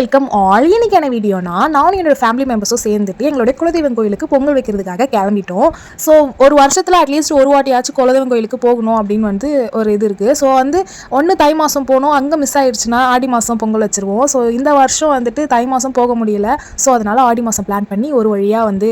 Welcome all. இன்னைக்கான வீடியோனா நானும் என்னோட ஃபேமிலி மெம்பர்ஸும் சேர்ந்துட்டு எங்களுடைய குலதெய்வம் கோயிலுக்கு பொங்கல் வைக்கிறதுக்காக கிளம்பிட்டோம். ஸோ ஒரு வருஷத்தில் அட்லீஸ்ட் ஒரு வாட்டியாச்சும் குலதெய்வம் கோயிலுக்கு போகணும் அப்படின்னு வந்து ஒரு இது இருக்குது. ஸோ வந்து ஒன்று தை மாதம் போனோம், அங்கே மிஸ் ஆகிடுச்சுன்னா ஆடி மாதம் பொங்கல் வச்சுருவோம். ஸோ இந்த வருஷம் வந்துட்டு தை மாதம் போக முடியல. ஸோ அதனால் ஆடி மாதம் பிளான் பண்ணி ஒரு வழியாக வந்து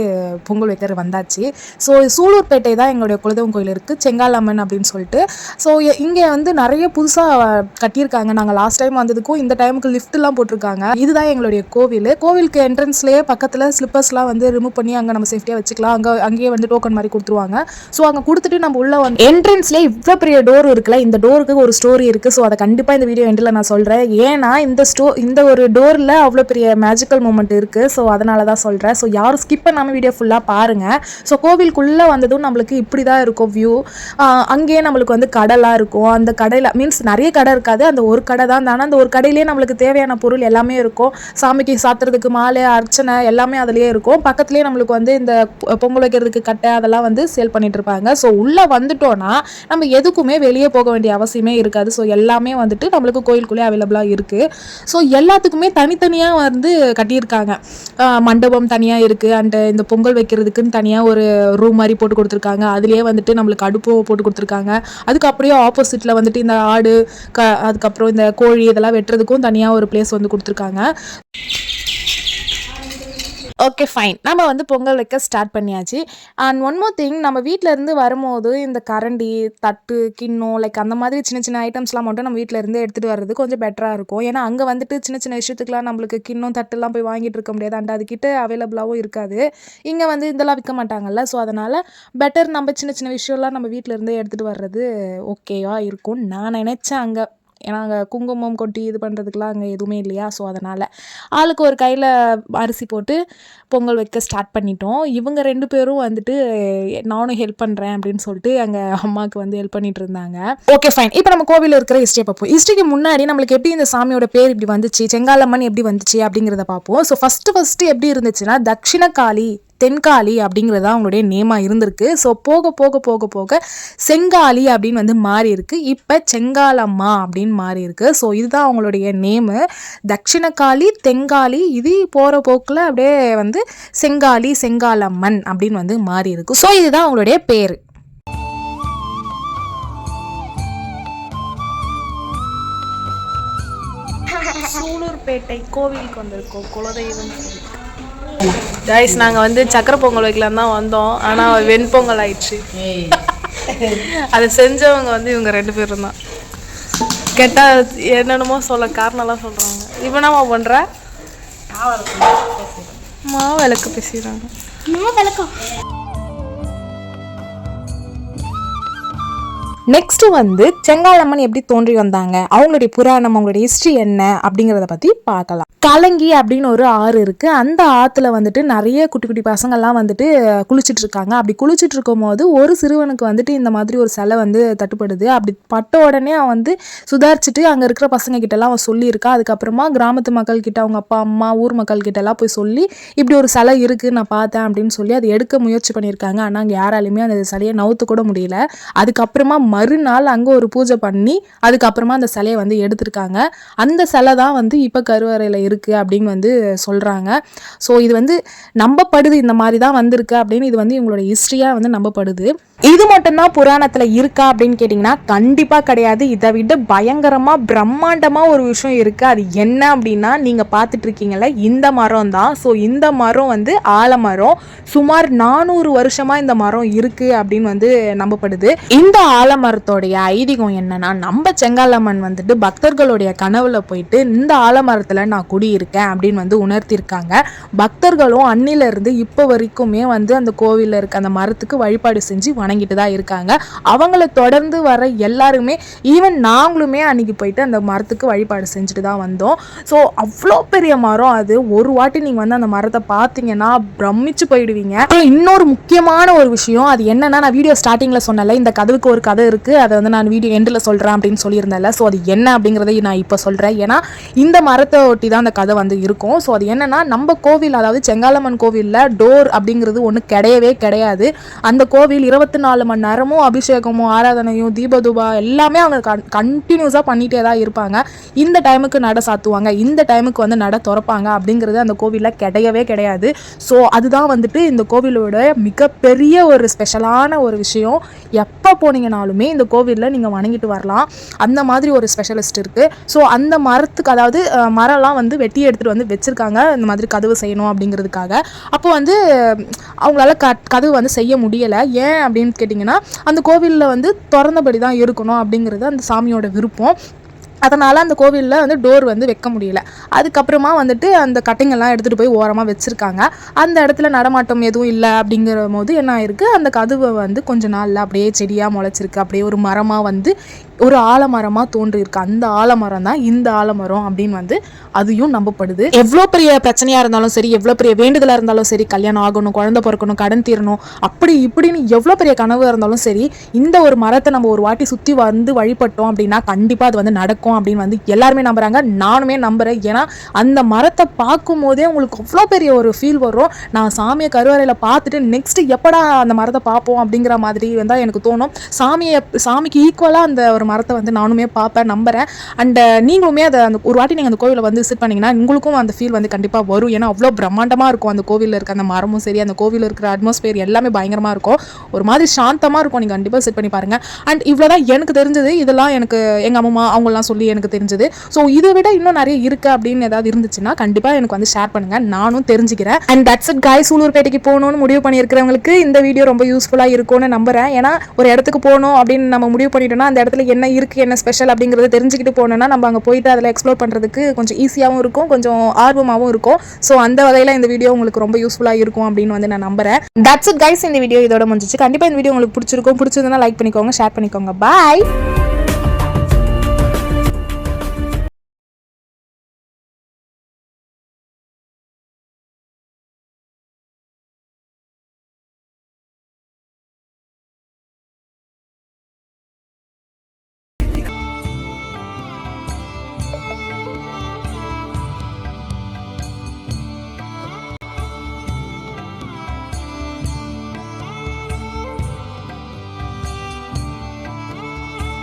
பொங்கல் வைக்கிறது வந்தாச்சு. ஸோ சூலூர்பேட்டை தான் எங்களுடைய குலதெய்வம் கோயில் இருக்குது, செங்காலம்மன் அப்படின்னு சொல்லிட்டு. ஸோ இங்கே வந்து நிறைய புதுசாக கட்டியிருக்காங்க. நாங்கள் லாஸ்ட் டைம் வந்ததுக்கும் இந்த டைமுக்கு லிஃப்ட்லாம் போட்டிருக்காங்க. இதுதான் எங்களுடைய கோவிலுக்கு என்ட்ரன்ஸ்லேயே பக்கத்தில் ஸ்லிப்பர்ஸ்லாம் வந்து ரிமூவ் பண்ணி அங்கே நம்ம சேஃப்டியாக வச்சுக்கலாம். அங்கேயே வந்து டோக்கன் மாதிரி கொடுத்துருவாங்க. ஸோ அங்கே கொடுத்துட்டு நம்ம உள்ள வந்து என்ட்ரன்ஸ்லேயே இவ்வளோ பெரிய டோர் இருக்குல்ல, இந்த டோருக்கு ஒரு ஸ்டோரி இருக்குது. ஸோ அதை கண்டிப்பாக இந்த வீடியோ எண்டில் நான் சொல்கிறேன். ஏன்னா இந்த ஒரு டோரில் அவ்வளோ பெரிய மேஜிக்கல் மூமெண்ட் இருக்குது. ஸோ அதனால தான் சொல்கிறேன். ஸோ யாரும் ஸ்கிப் பண்ணாமல் வீடியோ ஃபுல்லாக பாருங்கள். ஸோ கோவிலுக்குள்ளே வந்ததும் நம்மளுக்கு இப்படி தான் இருக்கும் வியூ. அங்கேயே நம்மளுக்கு வந்து கடைலாம் இருக்கும். அந்த கடையில் மீன்ஸ் நிறைய கடை இருக்காது, அந்த ஒரு கடை தான். ஆனால் அந்த ஒரு கடையிலேயே நம்மளுக்கு தேவையான பொருள் எல்லாமே இருக்கும். சாமிக்கு சாத்துறதுக்கு மாலை, அர்ச்சனை எல்லாமே அதுலேயே இருக்கும். பக்கத்துலேயே நம்மளுக்கு வந்து இந்த பொங்கல் வைக்கிறதுக்கு கட்டை அதெல்லாம் வந்து சேல் பண்ணிட்டு இருப்பாங்க. ஸோ உள்ளே வந்துட்டோன்னா நம்ம எதுக்குமே வெளியே போக வேண்டிய அவசியமே இருக்காது. ஸோ எல்லாமே வந்துட்டு நம்மளுக்கு கோயிலுக்குள்ளே அவைலபிளாக இருக்குது. ஸோ எல்லாத்துக்குமே தனித்தனியாக வந்து கட்டியிருக்காங்க. மண்டபம் தனியாக இருக்குது, அண்ட் இந்த பொங்கல் வைக்கிறதுக்குன்னு தனியாக ஒரு ரூம் மாதிரி போட்டு கொடுத்துருக்காங்க. அதுலேயே வந்துட்டு நம்மளுக்கு அடுப்பும் போட்டு கொடுத்துருக்காங்க. அதுக்கு அப்படியே ஆப்போசிட்டில் வந்துட்டு இந்த ஆடு அதுக்கப்புறம் இந்த கோழி இதெல்லாம் வெட்டுறதுக்கும் தனியாக ஒரு பிளேஸ் வந்து கொடுத்துருக்காங்க. ஓகே ஃபைன், நம்ம வந்து பொங்கல் வைக்க ஸ்டார்ட் பண்ணியாச்சு. அண்ட் ஒன் மோர் திங், நம்ம வீட்டில் இருந்து வரும்போது இந்த கரண்டி, தட்டு, கிண்ணம் லைக் அந்த மாதிரி சின்ன சின்ன ஐட்டம்ஸ்லாம் மட்டும் நம்ம வீட்டில் இருந்து எடுத்துகிட்டு வர்றது கொஞ்சம் பெட்டராக இருக்கும். ஏன்னா அங்கே வந்துட்டு சின்ன சின்ன விஷயத்துக்குலாம் நம்மளுக்கு கிண்ணம் தட்டுலாம் போய் வாங்கிட்டு இருக்க முடியாது, அண்ட் அதுக்கிட்ட அவைலபிளாகவும் இருக்காது. இங்கே வந்து இதெல்லாம் விற்க மாட்டாங்கல்ல. ஸோ அதனால் பெட்டர் நம்ம சின்ன சின்ன விஷயம்லாம் நம்ம வீட்டில் இருந்தே எடுத்துகிட்டு வர்றது ஓகேவா இருக்கும்னு நான் நினச்சேன் அங்கே. ஏன்னா அங்கே குங்குமம் கொட்டி இது பண்ணுறதுக்குலாம் அங்கே எதுவுமே இல்லையா. ஸோ அதனால் ஆளுக்கு ஒரு கையில் அரிசி போட்டு பொங்கல் வைக்க ஸ்டார்ட் பண்ணிட்டோம். இவங்க 2 பேரும் வந்துட்டு நானும் ஹெல்ப் பண்ணுறேன் அப்படின்னு சொல்லிட்டு எங்கள் அம்மாவுக்கு வந்து ஹெல்ப் பண்ணிட்டு இருந்தாங்க. ஓகே ஃபைன், இப்போ நம்ம கோவிலில் இருக்கிற ஹிஸ்ட்ரியை பார்ப்போம். ஹிஸ்ட்ரிக்கு முன்னாடி நம்மளுக்கு எப்படி இந்த சாமியோட பேர் இப்படி வந்துச்சு, செங்காலம்மன் எப்படி வந்துச்சு அப்படிங்கிறத பார்ப்போம். ஸோ ஃபஸ்ட்டு எப்படி இருந்துச்சுன்னா தட்சிணகாளி, தென்காளி அப்படிங்கிறது தான் அவங்களுடைய நேமாக இருந்திருக்கு. ஸோ போக போக போக போக செங்காளி அப்படின்னு வந்து மாறி இருக்கு. இப்போ செங்காலம்மா அப்படின்னு மாறி இருக்கு. ஸோ இதுதான் அவங்களுடைய நேமு. தட்சிணகாளி, தென்காளி, இது போகிற போக்கில் அப்படியே வந்து செங்காளி, செங்காலம்மன் அப்படின்னு வந்து மாறி இருக்கு. ஸோ இதுதான் அவங்களுடைய பேர். சூலூர்பேட்டை கோவிலுக்கு வந்திருக்கோம், குலதெய்வம் கோவில். கைஸ், நாங்கள் வந்து சக்கரை பொங்கல் வைக்கலாம் தான் வந்தோம், ஆனால் வெண்பொங்கல் ஆயிடுச்சு. அதை செஞ்சவங்க வந்து இவங்க 2 பேரும் தான். கேட்டால் என்னென்னமோ காரணம்லாம் சொல்கிறாங்க. இப்போ என்னம்மா பண்ணுற? மாவு விளக்கு பேசிடுறாங்க. நெக்ஸ்ட் வந்து செங்காலம்மன் எப்படி தோன்றி வந்தாங்க, அவங்களுடைய புராணம், அவங்களுடைய ஹிஸ்ட்ரி என்ன அப்படிங்கிறத பற்றி பார்க்கலாம். கலங்கி அப்படின்னு ஒரு ஆறு இருக்குது. அந்த ஆற்றுல வந்துட்டு நிறைய குட்டி குட்டி பசங்கள்லாம் வந்துட்டு குளிச்சுட்டு இருக்காங்க. அப்படி குளிச்சுட்டு இருக்கும் போது ஒரு சிறுவனுக்கு வந்துட்டு இந்த மாதிரி ஒரு சிலை வந்து தட்டுப்படுது. அப்படி பட்ட உடனே அவன் வந்து சுதாரிச்சுட்டு அங்கே இருக்கிற பசங்க கிட்டலாம் அவன் சொல்லியிருக்கா. அதுக்கப்புறமா கிராமத்து மக்கள் கிட்ட, அவங்க அப்பா அம்மா ஊர் மக்கள் கிட்டலாம் போய் சொல்லி இப்படி ஒரு சிலை இருக்குது நான் பார்த்தேன் அப்படின்னு சொல்லி அதை எடுக்க முயற்சி பண்ணியிருக்காங்க. ஆனால் அங்கே யாராலையுமே அந்த சிலையை நவுத்து கூட முடியல. அதுக்கப்புறமா மறுநாள் அங்கே ஒரு பூஜை பண்ணி அதுக்கப்புறமா அந்த சிலையை வந்து எடுத்திருக்காங்க. அந்த சிலை தான் வந்து இப்போ கருவறையில் இருக்குது அப்படின்னு வந்து சொல்கிறாங்க. ஸோ இது வந்து நம்பப்படுது, இந்த மாதிரி தான் வந்திருக்கு அப்படின்னு. இது வந்து இவங்களோட ஹிஸ்ட்ரியாக வந்து நம்பப்படுது. இது மட்டும்தான் புராணத்தில் இருக்கா அப்படின்னு கேட்டிங்கன்னா கண்டிப்பாக கிடையாது. இதை விட பயங்கரமாக பிரம்மாண்டமாக ஒரு விஷயம் இருக்குது. அது என்ன அப்படின்னா நீங்கள் பார்த்துட்டு இருக்கீங்கல்ல, இந்த மரம் தான். ஸோ இந்த மரம் வந்து ஆலமரம். சுமார் 400 வருஷமாக இந்த மரம் இருக்குது அப்படின்னு வந்து நம்பப்படுது. இந்த ஆலமரத்தோடைய ஐதீகம் என்னன்னா, நம்ம செங்காலம்மன் வந்துட்டு பக்தர்களுடைய கனவுல போயிட்டு இந்த ஆலமரத்தில் நான் குடியிருக்கேன் அப்படின்னு வந்து உணர்த்திருக்காங்க. பக்தர்களும் அன்னிலிருந்து இப்போ வரைக்குமே வந்து அந்த கோவிலில் இருக்க அந்த மரத்துக்கு வழிபாடு செஞ்சு வணங்கிட்டு தான் இருக்காங்க. அவங்கள தொடர்ந்து வர எல்லாருமே, ஈவன் நாங்களுமே அன்னைக்கு போயிட்டு அந்த மரத்துக்கு வழிபாடு செஞ்சுட்டு தான் வந்தோம். ஸோ அவ்வளோ பெரிய மரம் அது. ஒரு வாட்டி நீங்கள் வந்து அந்த மரத்தை பார்த்தீங்கன்னா பிரமிச்சு போயிடுவீங்க. இன்னொரு முக்கியமான ஒரு விஷயம் அது என்னன்னா, நான் வீடியோ ஸ்டார்டிங்கில் சொன்னல, இந்த கதவுக்கு ஒரு கதை இருக்குது, அதை வந்து நான் வீடியோ எண்டில் சொல்கிறேன் அப்படின்னு சொல்லியிருந்தேன்ல. ஸோ அது என்ன அப்படிங்கிறத நான் இப்போ சொல்கிறேன். ஏன்னா இந்த மரத்தை ஒட்டி தான் அந்த கதை வந்து இருக்கும். ஸோ அது என்னென்னா, நம்ம கோவில், அதாவது செங்காலம்மன் கோவிலில் டோர் அப்படிங்கிறது ஒன்று கிடையவே கிடையாது. அந்த கோவில் 24 மணி நேரமும் அபிஷேகமும் ஆராதனையும் தீபதூபா எல்லாமே அவங்க கண்டினியூஸாக பண்ணிகிட்டே தான் இருப்பாங்க. இந்த டைமுக்கு நடை சாத்துவாங்க, இந்த டைமுக்கு வந்து நடை திறப்பாங்க அப்படிங்கிறது அந்த கோவிலில் கிடையவே கிடையாது. ஸோ அதுதான் வந்துட்டு இந்த கோவிலோட மிகப்பெரிய ஒரு ஸ்பெஷலான ஒரு விஷயம். எப்போ போனீங்கனாலுமே இந்த கோவிலில் நீங்கள் வணங்கிட்டு வரலாம். அந்த மாதிரி ஒரு ஸ்பெஷலிஸ்ட் இருக்குது. ஸோ அந்த மரத்துக்கு, அதாவது மரம்லாம் வந்து வெட்டி எடுத்துகிட்டு வந்து வச்சுருக்காங்க இந்த மாதிரி கதவு செய்யணும் அப்படிங்கிறதுக்காக. அப்போ வந்து அவங்களால கதவு வந்து செய்ய முடியலை. ஏன் அப்படின்னு கேட்டிங்கன்னா, அந்த கோவிலில் வந்து திறந்தபடி தான் இருக்கணும் அப்படிங்கிறது அந்த சாமியோட விருப்பம். அதனால் அந்த கோவிலில் வந்து டோர் வந்து வைக்க முடியல. அதுக்கப்புறமா வந்துட்டு அந்த கட்டிங்கெல்லாம் எடுத்துகிட்டு போய் ஓரமாக வச்சுருக்காங்க. அந்த இடத்துல நடமாட்டம் எதுவும் இல்லை அப்படிங்கிற போது என்ன ஆயிருக்கு, அந்த கதவை வந்து கொஞ்ச நாளில் அப்படியே செடியாக முளைச்சிருக்கு. அப்படியே ஒரு மரமாக வந்து ஒரு ஆலமரமாக தோன்றியிருக்கு. அந்த ஆலமரம் தான் இந்த ஆலமரம் அப்படின்னு வந்து அதையும் நம்பப்படுது. எவ்வளோ பெரிய பிரச்சனையாக இருந்தாலும் சரி, எவ்வளோ பெரிய வேண்டுதலாக இருந்தாலும் சரி, கல்யாணம் ஆகணும், குழந்தை பிறக்கணும், கடன் தீரணும், அப்படி இப்படின்னு எவ்வளோ பெரிய கனவு இருந்தாலும் சரி, இந்த ஒரு மரத்தை நம்ம ஒரு வாட்டி சுற்றி வந்து வழிபட்டோம் அப்படின்னா கண்டிப்பாக அது வந்து நடக்கும் அப்படின்னு வந்து எல்லாருமே நம்புறாங்க. நானுமே நம்புறேன். ஏன்னா அந்த மரத்தை பார்க்கும் போதே உங்களுக்கு அவ்வளோ பெரிய ஒரு ஃபீல் வரும். நான் சாமியை கருவறையில் பார்த்துட்டு நெக்ஸ்ட் எப்படா அந்த மரத்தை பார்ப்போம் அப்படிங்கிற மாதிரி வந்தால் எனக்கு தோணும். சாமிக்கு ஈக்குவலாக அந்த ஒரு மரத்தை வந்து நானுமே பார்ப்பேன், நம்புறேன். அண்ட் நீங்களுமே அதை அந்த ஒரு வாட்டி நீங்கள் அந்த கோவிலை வந்து விசிட் பண்ணிங்கன்னா உங்களுக்கும் அந்த ஃபீல் வந்து கண்டிப்பாக வரும். ஏன்னா அவ்வளோ பிரம்மாண்டமாக இருக்கும் அந்த கோவிலில் இருக்க அந்த மரமும் சரி, அந்த கோவிலில் இருக்கிற அட்மாஸ்பியர் எல்லாமே பயங்கரமாக இருக்கும். ஒரு மாதிரி சாந்தமாக இருக்கும். நீங்கள் கண்டிப்பாக விசிட் பண்ணி பாருங்கள். அண்ட் இவ்வளோதான் எனக்கு தெரிஞ்சது. இதெல்லாம் எனக்கு எங்கள் அம்மா அவங்களாம் சொல்லி எனக்கு தெரிஞ்சது. ஸோ இதை விட இன்னும் நிறைய இருக்குது அப்படின்னு ஏதாவது இருந்துச்சுன்னா கண்டிப்பாக எனக்கு வந்து ஷேர் பண்ணுங்கள், நானும் தெரிஞ்சுக்கிறேன். And that's it guys. சூலூர்பேட்டைக்கு போகணும்னு முடிவு பண்ணியிருக்கிறவங்களுக்கு இந்த வீடியோ ரொம்ப யூஸ்ஃபுல்லாக இருக்கும்னு நம்புறேன். ஏன்னா ஒரு இடத்துக்கு போகணும் அப்படின்னு நம்ம முடிவு பண்ணிட்டோம்னா அந்த இடத்துல என்ன இருக்குது, என்ன ஸ்பெஷல் அப்படிங்கிறத தெரிஞ்சுக்கிட்டு போனோம்னா நம்ம அங்கே போயிட்டு அதில் எக்ஸ்ப்ளோர் பண்ணுறதுக்கு கொஞ்சம் ஈஸியாகவும் இருக்கும், கொஞ்சம் ஆர்வமாகவும் இருக்கும். ஸோ அந்த வகையில் இந்த வீடியோ உங்களுக்கு ரொம்ப யூஸ்ஃபுல்லாக இருக்கும் அப்படின்னு வந்து நான் நம்புறேன். That's it guys. இந்த வீடியோ இதோட முடிஞ்சிச்சு. கண்டிப்பாக இந்த வீடியோ உங்களுக்கு பிடிச்சிருந்ததுன்னா லைக் பண்ணிக்கோங்க, ஷேர் பண்ணிக்கோங்க. பாய்.